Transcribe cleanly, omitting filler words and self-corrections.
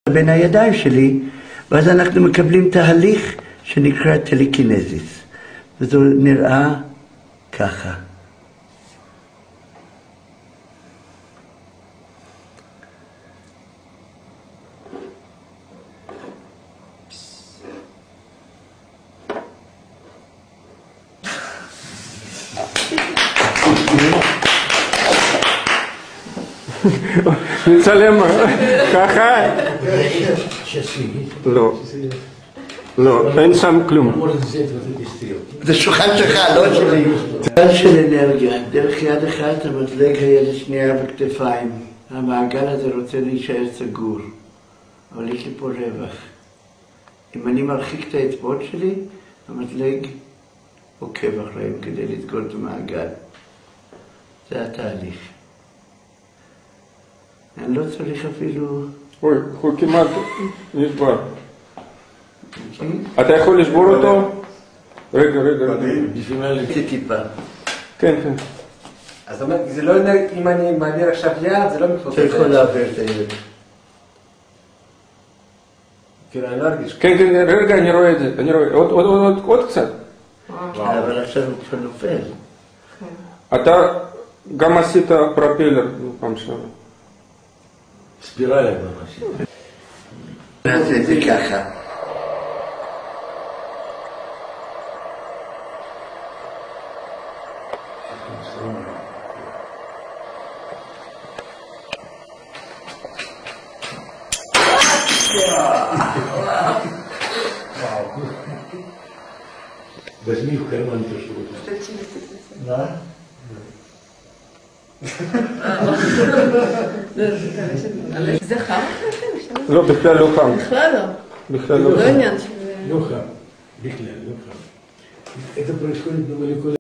בין הידיים שלי, ואז אנחנו מקבלים תהליך שנקרא טלקינזיס. וזה נראה ככה. נצלם ככה? לא, לא, אין שם כלום. זה שולחן שלך, לא שלי. מעגל של אנרגיה, דרך יד אחת המזלג היד השנייה בכתפיים. המעגל הזה רוצה להישאר סגור, אבל יש לי פה רווח. אם אני מרחיק את האצבעות שלי, המזלג עוקב אחריהם כדי לסגור את המעגל. זה התהליך. אני לא צריך אפילו... אוי, הוא כמעט נשבר. אתה יכול לשבור אותו? רגע. זה טיפה. כן. אז זאת אומרת, זה לא, אם אני מעביר עכשיו יד, זה לא מתפוצץ. אתה יכול להעביר את היד. כאילו, אני לא ארגיש. כן, רגע, אני רואה את זה. אני רואה, עוד קצת. אבל עכשיו הוא כבר נופל. אתה גם עשית פרופלר פעם שעברה. ספירלה ממש. נעשה את זה ככה. Возьми в карман то, что вот. Да? זה חם? לא, בכלל לא חם. בכלל לא. בכלל לא לא חם. עניין של... Леха, Бекля, Леха. Это происходит на молекуле.